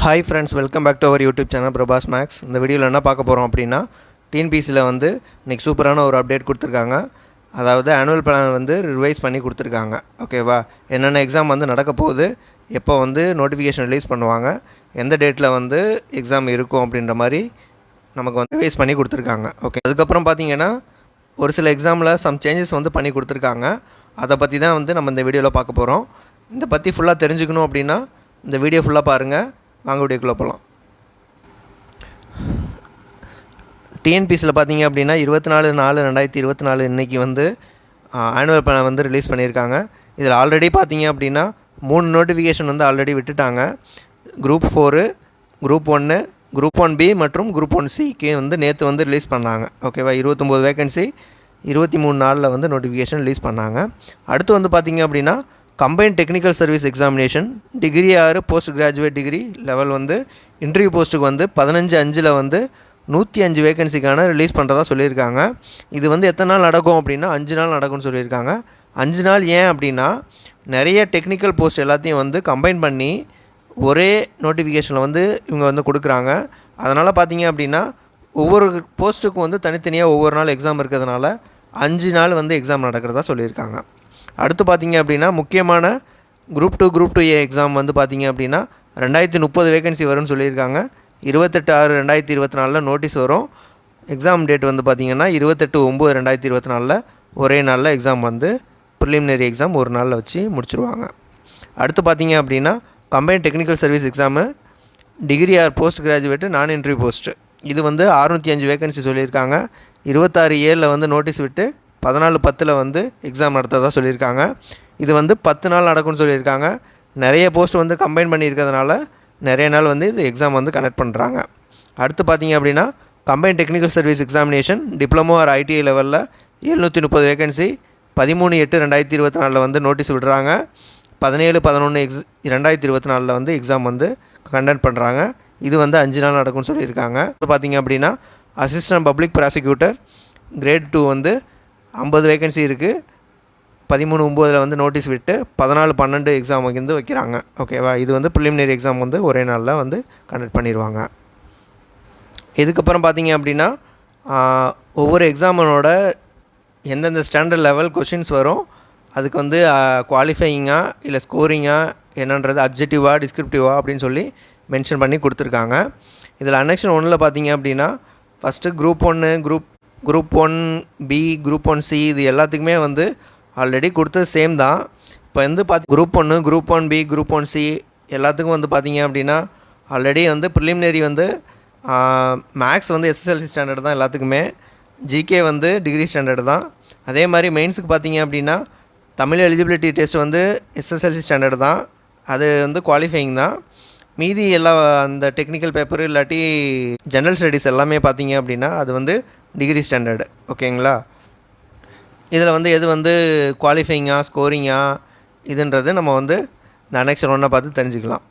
Hi friends, welcome back to our YouTube channel Prabhas Max. இந்த வீடியோவில் என்ன பார்க்க போகிறோம் அப்படின்னா டிஎன்பிசியில் வந்து இன்றைக்கி சூப்பரான ஒரு அப்டேட் கொடுத்துருக்காங்க. அதாவது ஆனுவல் பிளான் வந்து ரிவைஸ் பண்ணி கொடுத்துருக்காங்க. ஓகேவா, என்னென்ன எக்ஸாம் வந்து நடக்க போகுது, எப்போ வந்து நோட்டிஃபிகேஷன் ரிலீஸ் பண்ணுவாங்க, எந்த டேட்டில் வந்து எக்ஸாம் இருக்கும் அப்படின்ற மாதிரி நமக்கு வந்து ரிவைஸ் பண்ணி கொடுத்துருக்காங்க. ஓகே, அதுக்கப்புறம் பார்த்தீங்கன்னா ஒரு சில எக்ஸாமில் சம் சேஞ்சஸ் வந்து பண்ணி கொடுத்துருக்காங்க. அதை பற்றி தான் வந்து நம்ம இந்த வீடியோவில் பார்க்க போகிறோம். இதை பற்றி ஃபுல்லாக தெரிஞ்சுக்கணும் அப்படின்னா இந்த வீடியோ ஃபுல்லாக பாருங்கள். வாங்க வீடியோக்குள்ளே போகலாம். டிஎன்பிசியில் பார்த்தீங்க அப்படின்னா 24/4/2024 இன்றைக்கி வந்து ஆனுவல் பிளான் வந்து ரிலீஸ் பண்ணியிருக்காங்க. இதில் ஆல்ரெடி பார்த்தீங்க அப்படின்னா 3 நோட்டிஃபிகேஷன் வந்து ஆல்ரெடி விட்டுட்டாங்க. குரூப் 4, குரூப் 1, குரூப் 1B மற்றும் குரூப் 1Cக்கு வந்து நேற்று வந்து ரிலீஸ் பண்ணாங்க. ஓகேவா, 29 வேகன்சி 23 நாளில் வந்து நோட்டிஃபிகேஷன் ரிலீஸ் பண்ணாங்க. அடுத்து வந்து பார்த்திங்க அப்படின்னா combined technical service examination degree 6 post graduate degree level வந்து இன்டர்வியூ போஸ்ட்டுக்கு வந்து 15/5 வந்து 105 வேகன்சிக்கான ரிலீஸ் பண்ணுறதா சொல்லியிருக்காங்க. இது வந்து எத்தனை நாள் நடக்கும் அப்படின்னா 5 நாள் நடக்கும்னு சொல்லியிருக்காங்க. 5 நாள் ஏன் அப்படின்னா நிறைய டெக்னிக்கல் போஸ்ட் எல்லாத்தையும் வந்து கம்பைன் பண்ணி ஒரே நோட்டிஃபிகேஷனில் வந்து இவங்க வந்து கொடுக்குறாங்க. அதனால் பார்த்தீங்க அப்படின்னா ஒவ்வொரு போஸ்ட்டுக்கும் வந்து தனித்தனியாக ஒவ்வொரு நாள் எக்ஸாம் இருக்கிறதுனால 5 நாள் வந்து எக்ஸாம் நடக்கிறதா சொல்லியிருக்காங்க. அடுத்து பார்த்திங்க அப்படின்னா முக்கியமான குரூப் 2 குரூப் 2A எக்ஸாம் வந்து பார்த்திங்க அப்படின்னா 2030 வேகன்சி வரும்னு சொல்லியிருக்காங்க. 28/6/2024 நோட்டீஸ் வரும். எக்ஸாம் டேட் வந்து பார்த்திங்கன்னா 28/9/2024 ஒரே நாளில் எக்ஸாம் வந்து ப்ரிலிமினரி எக்ஸாம் ஒரு நாளில் வச்சு முடிச்சுருவாங்க. அடுத்து பார்த்திங்க அப்படின்னா combined technical service exam degree 6 post graduate நான் இன்டர்வியூ போஸ்ட்டு இது வந்து 605 வேகன்சி சொல்லியிருக்காங்க. 26/7 வந்து நோட்டீஸ் விட்டு 14/10 வந்து எக்ஸாம் நடத்ததாக சொல்லியிருக்காங்க. இது வந்து 10 நாள் நடக்கும்னு சொல்லியிருக்காங்க. நிறைய போஸ்ட் வந்து கம்பைன் பண்ணியிருக்கிறதுனால நிறைய நாள் வந்து இது எக்ஸாம் வந்து கனெக்ட் பண்ணுறாங்க. அடுத்து பார்த்திங்க அப்படின்னா combine technical service examination diploma R ITI லெவலில் 730 வேகன்சி 13/8/2024 வந்து நோட்டீஸ் விடுறாங்க. 17/11/2024 வந்து எக்ஸாம் வந்து கண்டக்ட் பண்ணுறாங்க. இது வந்து 5 நாள் நடக்கும்னு சொல்லியிருக்காங்க. இப்போ பார்த்திங்க அப்படின்னா அசிஸ்டன்ட் பப்ளிக் ப்ராசிக்யூட்டர் கிரேட் 2 வந்து 50 வேகன்சி இருக்குது. 13/9 வந்து நோட்டீஸ் விட்டு 14/12 எக்ஸாம் வந்து வைக்கிறாங்க. ஓகேவா, இது வந்து ப்ரிலிமினரி எக்ஸாம் வந்து ஒரே நாளில் வந்து கண்டக்ட் பண்ணிடுவாங்க. இதுக்கப்புறம் பார்த்திங்க அப்படின்னா ஒவ்வொரு எக்ஸாமனோட எந்தெந்த ஸ்டாண்டர்ட் லெவல் கொஷின்ஸ் வரும், அதுக்கு வந்து குவாலிஃபையிங்காக இல்லை ஸ்கோரிங்காக என்னன்றது அப்ஜெக்டிவாக டிஸ்கிரிப்டிவாக அப்படின்னு சொல்லி மென்ஷன் பண்ணி கொடுத்துருக்காங்க. இதில் அனெக்ஷன் 1 பார்த்திங்க அப்படின்னா first group 1 group 1B group 1C இது எல்லாத்துக்குமே வந்து ஆல்ரெடி கொடுத்தது சேம் தான். இப்போ வந்து group 1 group 1B group 1C எல்லாத்துக்கும் வந்து பார்த்திங்க அப்படின்னா ஆல்ரெடி வந்து ப்ரிலிமினரி வந்து மேக்ஸ் வந்து எஸ்எஸ்எல்சி ஸ்டாண்டர்டு தான் எல்லாத்துக்குமே. ஜிகே வந்து டிகிரி ஸ்டாண்டர்டு தான். அதே மாதிரி மெயின்ஸுக்கு பார்த்திங்க அப்படின்னா தமிழ் எலிஜிபிலிட்டி டெஸ்ட் வந்து எஸ்எஸ்எல்சி ஸ்டாண்டர்டு தான், அது வந்து குவாலிஃபையிங் தான். மீதி எல்லா அந்த டெக்னிக்கல் பேப்பர் இல்லாட்டி ஜென்ரல் ஸ்டடீஸ் எல்லாமே பார்த்திங்க அப்படின்னா அது வந்து டிகிரி ஸ்டாண்டர்டு. ஓகேங்களா, இதில் வந்து எது வந்து குவாலிஃபைங்காக ஸ்கோரிங்காக இதுன்றது நம்ம வந்து இந்த அனெக்ஷன் 1 பார்த்து தெரிஞ்சுக்கலாம்.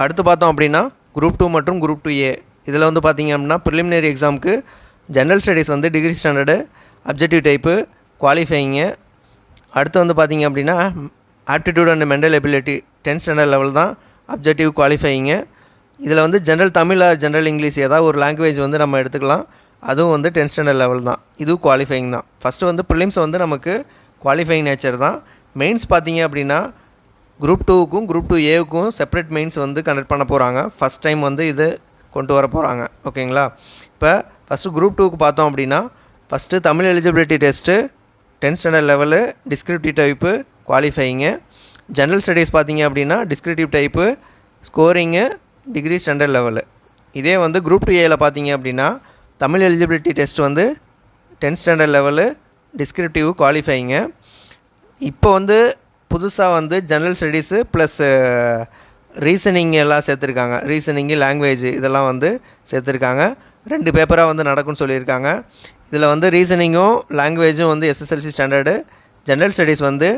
அடுத்து பார்த்தோம் அப்படின்னா குரூப் 2 மற்றும் குரூப் 2A இதில் வந்து பார்த்திங்க அப்படின்னா ப்ரிலிமினரி எக்ஸாமுக்கு ஜென்ரல் ஸ்டடீஸ் வந்து degree standard objective type qualifying. அடுத்து வந்து பார்த்திங்க அப்படின்னா aptitude and mental ability 10th standard level தான் அப்ஜெக்டிவ் குவாலிஃபையிங்கு. இதில் வந்து general Tamil or general English ஏதாவது ஒரு லாங்குவேஜ் வந்து நம்ம எடுத்துக்கலாம், அதுவும் வந்து 10th ஸ்டாண்டர்ட் லெவல் தான். இதுவும் குவாலிஃபையிங் தான். ஃபஸ்ட்டு வந்து ப்ரிலிம்ஸ் வந்து நமக்கு குவாலிஃபையிங் நேச்சர் தான். மெயின்ஸ் பார்த்திங்க அப்படின்னா குரூப் 2க்கும் குரூப் 2Aவுக்கும் செப்பரேட் மெயின்ஸ் வந்து கண்டக்ட் பண்ண போகிறாங்க. ஃபஸ்ட் டைம் வந்து இது கொண்டு வர போகிறாங்க. ஓகேங்களா, இப்போ ஃபஸ்ட்டு குரூப் 2க்கு பார்த்தோம் அப்படின்னா first Tamil eligibility test 10th standard level descriptive type qualifying. General studies பார்த்திங்க அப்படின்னா descriptive type scoring degree standard level. இதே வந்து குரூப் 2Aவில் பார்த்திங்க அப்படின்னா தமிழ் எலிஜிபிலிட்டி டெஸ்ட் வந்து 10th ஸ்டாண்டர்ட் லெவலு டிஸ்கிரிப்டிவ் குவாலிஃபையிங்கு. இப்போ வந்து புதுசாக வந்து ஜென்ரல் ஸ்டடீஸு ப்ளஸ் ரீசனிங் எல்லாம் சேர்த்துருக்காங்க. ரீசனிங்கு லாங்குவேஜ் இதெல்லாம் வந்து சேர்த்துருக்காங்க. 2 பேப்பராக வந்து நடக்கும்னு சொல்லியிருக்காங்க. இதில் வந்து ரீசனிங்கும் லாங்குவேஜும் வந்து எஸ்எஸ்எல்சி ஸ்டாண்டர்டு, ஜென்ரல் ஸ்டடீஸ் வந்து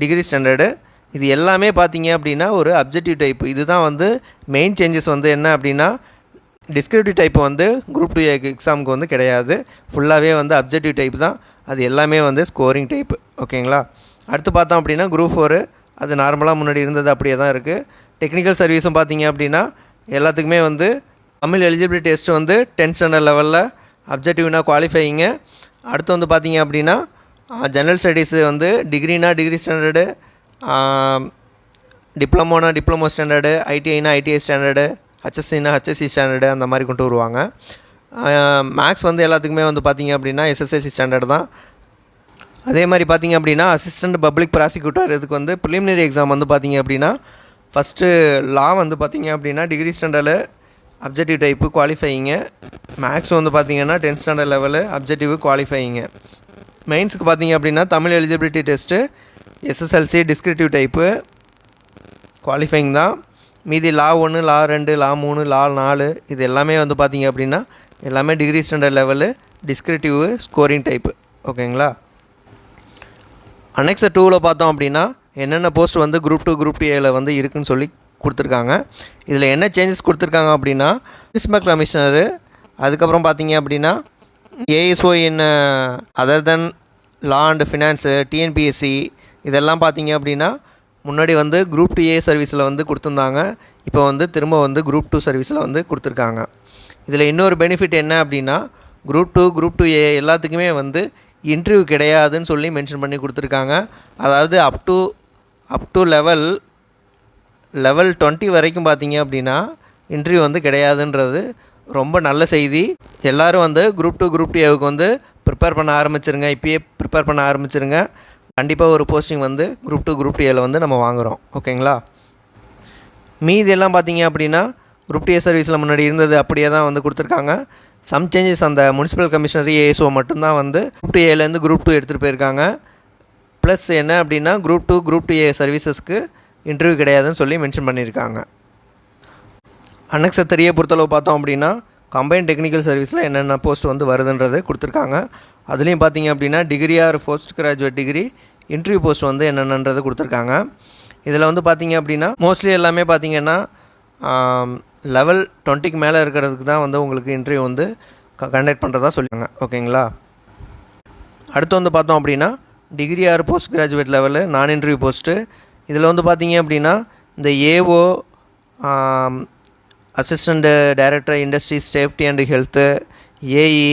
டிகிரி ஸ்டாண்டர்டு. இது எல்லாமே பார்த்திங்க அப்படின்னா ஒரு அப்ஜெக்டிவ் டைப்பு. இதுதான் வந்து மெயின் சேஞ்சஸ் வந்து என்ன அப்படின்னா டிஸ்கிரிப்டிவ் டைப் வந்து குரூப் 2 எக்ஸாமுக்கு வந்து கிடையாது. ஃபுல்லாகவே வந்து அப்ஜெக்டிவ் டைப் தான். அது எல்லாமே வந்து ஸ்கோரிங் டைப்பு. ஓகேங்களா, அடுத்து பார்த்தோம் அப்படின்னா குரூப் 4 அது நார்மலாக முன்னாடி இருந்தது அப்படியே தான் இருக்குது. டெக்னிக்கல் சர்வீஸும் பார்த்தீங்க அப்படின்னா எல்லாத்துக்குமே வந்து தமிழ் எலிஜிபிலிட்டி டெஸ்ட் வந்து 10th ஸ்டாண்டர்ட் லெவலில் அப்ஜெக்டிவ்னா குவாலிஃபையிங்க. அடுத்து வந்து பார்த்தீங்க அப்படின்னா ஜென்ரல் ஸ்டடீஸு வந்து டிகிரினா டிகிரி ஸ்டாண்டர்டு, டிப்ளமோனா டிப்ளமோ ஸ்டாண்டர்டு, ஐடிஐனா ஐடிஐ ஸ்டாண்டர்டு, ஹச்எஸ்சினா ஹச்எஸ்சி ஸ்டாண்டர்டு அந்த மாதிரி கொண்டு வருவாங்க. மேக்ஸ் வந்து எல்லாத்துக்குமே வந்து பார்த்திங்க அப்படின்னா எஸ்எஸ்எல்சி ஸ்டாண்டர்டு தான். அதே மாதிரி பார்த்திங்க அப்படின்னா அசிஸ்டன்ட் பப்ளிக் ப்ராசிக்யூட்டர் இதுக்கு வந்து ப்ரிலிமினரி எக்ஸாம் வந்து பார்த்திங்க அப்படின்னா ஃபஸ்ட்டு லா வந்து பார்த்திங்க அப்படின்னா டிகிரி ஸ்டாண்டர்டில் அப்ஜெக்டிவ் டைப்பு குவாலிஃபையிங்க. மேக்ஸ் வந்து பார்த்திங்கன்னா 10th ஸ்டாண்டர்ட் லெவலு அப்ஜெக்டிவ் குவாலிஃபையிங்க. மெயின்ஸுக்கு பார்த்திங்க அப்படின்னா Tamil eligibility test SSLC descriptive type qualifying தான். மீதி லா 1, லா 2, லா 3, லா 4 இது எல்லாமே வந்து பார்த்திங்க அப்படின்னா எல்லாமே degree standard level descriptive scoring type. ஓகேங்களா. அனெக்ஸர் 2வில் பார்த்தோம் அப்படின்னா என்னென்ன போஸ்ட் வந்து குரூப் 2 குரூப் 2 வந்து இருக்குதுன்னு சொல்லி கொடுத்துருக்காங்க. இதில் என்ன சேஞ்சஸ் கொடுத்துருக்காங்க அப்படின்னா இன்ஸ்பெக்டர் கமிஷனரு, அதுக்கப்புறம் பார்த்தீங்க அப்படின்னா ASO in other then law and finance, TNPSC இதெல்லாம் பார்த்தீங்க அப்படின்னா முன்னாடி வந்து குரூப் 2A சர்வீஸில் வந்து கொடுத்துருந்தாங்க. இப்போ வந்து திரும்ப வந்து குரூப் 2 சர்வீஸில் வந்து கொடுத்துருக்காங்க. இதில் இன்னொரு பெனிஃபிட் என்ன அப்படின்னா குரூப் 2 குரூப் 2A எல்லாத்துக்குமே வந்து இன்டர்வியூ கிடையாதுன்னு சொல்லி மென்ஷன் பண்ணி கொடுத்துருக்காங்க. அதாவது அப் டு லெவல் 20 வரைக்கும் பார்த்தீங்க அப்படின்னா இன்டர்வியூ வந்து கிடையாதுன்றது ரொம்ப நல்ல செய்தி. எல்லோரும் வந்து குரூப் 2 குரூப் 2க்கு வந்து ப்ரிப்பேர் பண்ண ஆரம்பிச்சிருங்க. இப்போயே ப்ரிப்பேர் பண்ண ஆரம்பிச்சிருங்க. கண்டிப்பாக ஒரு போஸ்டிங் வந்து குரூப் 2 குரூப் 2 வந்து நம்ம வாங்குகிறோம். ஓகேங்களா. மீதி எல்லாம் பார்த்தீங்க அப்படின்னா குரூப் 2 சர்வீஸில் முன்னாடி இருந்தது அப்படியே தான் வந்து கொடுத்துருக்காங்க. சம் சேஞ்சஸ் அந்த முனிசிபல் கமிஷனரி ஏஎஸ்ஓ மட்டும்தான் வந்து குரூப் 2Aலேருந்து குரூப் 2 எடுத்துகிட்டு போயிருக்காங்க. ப்ளஸ் என்ன அப்படின்னா குரூப் 2 குரூப் 2A சர்வீசஸ்க்கு இன்டர்வியூ கிடையாதுன்னு சொல்லி மென்ஷன் பண்ணியிருக்காங்க. அனெக்ஸர் 3 பொறுத்தளவு பார்த்தோம் அப்படின்னா கம்பைன் டெக்னிக்கல் சர்வீஸில் என்னென்ன போஸ்ட் வந்து வருதுன்றது கொடுத்துருக்காங்க. அதுலேயும் பார்த்தீங்க அப்படின்னா degree or post graduate degree interview post வந்து என்னென்னன்றது கொடுத்துருக்காங்க. இதில் வந்து பார்த்திங்க அப்படின்னா மோஸ்ட்லி எல்லாமே பார்த்திங்கன்னா லெவல் 20க்கு மேலே இருக்கிறதுக்கு தான் வந்து உங்களுக்கு இன்டர்வியூ வந்து கண்டக்ட் பண்ணுறதா சொல்லியிருக்காங்க. ஓகேங்களா. அடுத்து வந்து பார்த்தோம் அப்படின்னா degree or post graduate level non interview post. இதில் வந்து பார்த்திங்க அப்படின்னா இந்த AO, assistant director industries safety and health, AE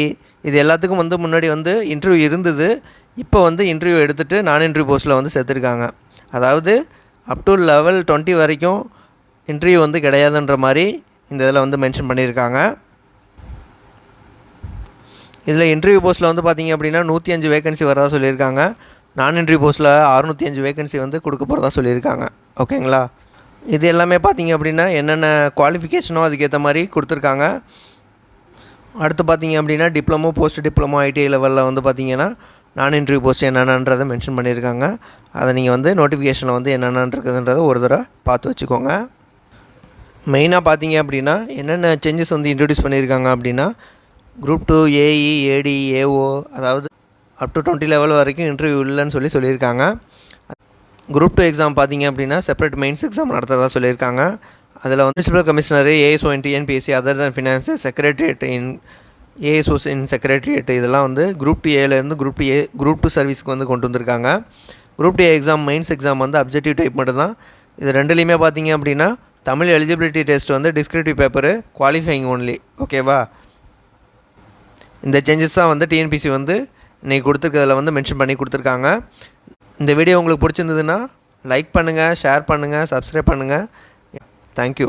இது எல்லாத்துக்கும் வந்து முன்னாடி வந்து இன்டர்வியூ இருந்தது. இப்போ வந்து இன்டர்வியூ எடுத்துகிட்டு நான் இன்டர்வியூ போஸ்ட்டில் வந்து சேர்த்துருக்காங்க. அதாவது அப் டு லெவல் 20 வரைக்கும் இன்டர்வியூ வந்து கிடையாதுன்ற மாதிரி இந்த இதில் வந்து மென்ஷன் பண்ணியிருக்காங்க. இதில் இன்டர்வியூ போஸ்ட்டில் வந்து பார்த்திங்க அப்படின்னா 105 வேகன்சி வரதா சொல்லியிருக்காங்க. நான் இன்டர்வியூ போஸ்ட்டில் 605 வேகன்சி வந்து கொடுக்க போகிறதா சொல்லியிருக்காங்க. ஓகேங்களா. இது எல்லாமே பார்த்திங்க அப்படின்னா என்னென்ன குவாலிஃபிகேஷனோ அதுக்கேற்ற மாதிரி கொடுத்துருக்காங்க. அடுத்து பார்த்திங்க அப்படின்னா டிப்ளமோ போஸ்ட் டிப்ளமோ ஐடிஐ லெவலில் வந்து பார்த்திங்கன்னா நான் இன்டர்வியூ போஸ்ட் என்னென்னன்றதை மென்ஷன் பண்ணியிருக்காங்க. அதை நீங்கள் வந்து நோட்டிஃபிகேஷனில் வந்து என்னென்னன்றதுன்றதை ஒரு தடவை பார்த்து வச்சுக்கோங்க. மெயினாக பார்த்தீங்க அப்படின்னா என்னென்ன சேஞ்சஸ் வந்து இன்ட்ரடியூஸ் பண்ணியிருக்காங்க அப்படின்னா குரூப் 2 ஏஇ ஏடி ஏஓ அதாவது அப் டு 20 லெவல் வரைக்கும் இன்டர்வியூ இல்லைன்னு சொல்லியிருக்காங்க. குரூப் 2 எக்ஸாம் பார்த்தீங்க அப்படின்னா செப்பரேட் மெயின்ஸ் எக்ஸாம் நடத்துறதா சொல்லியிருக்காங்க. அதில் வந்து municipal commissioner ASO in TNPSC other than finance secretariat in ASOs in secretariat இதெல்லாம் வந்து குரூப் 2Aலேருந்து குரூப் 2 சர்வீஸ்க்கு வந்து கொண்டு வந்திருக்காங்க. குரூப் 2 எக்ஸாம் மெயின்ஸ் எக்ஸாம் வந்து அப்ஜெக்டிவ் டைப் மட்டும்தான். இது ரெண்டுலேயுமே பார்த்தீங்க அப்படின்னா தமிழ் எலிஜிபிலிட்டி டெஸ்ட் வந்து டிஸ்கிரிப்டிவ் பேப்பரு குவாலிஃபைங் ஒன்லி. ஓகேவா. இந்த சேஞ்சஸ் தான் வந்து டிஎன்பிசி வந்து இன்றைக்கி கொடுத்துருக்கிறதுல வந்து மென்ஷன் பண்ணி கொடுத்துருக்காங்க. இந்த வீடியோ உங்களுக்கு பிடிச்சிருந்ததுன்னா லைக் பண்ணுங்கள், ஷேர் பண்ணுங்கள், சப்ஸ்கிரைப் பண்ணுங்கள். தேங்க்யூ.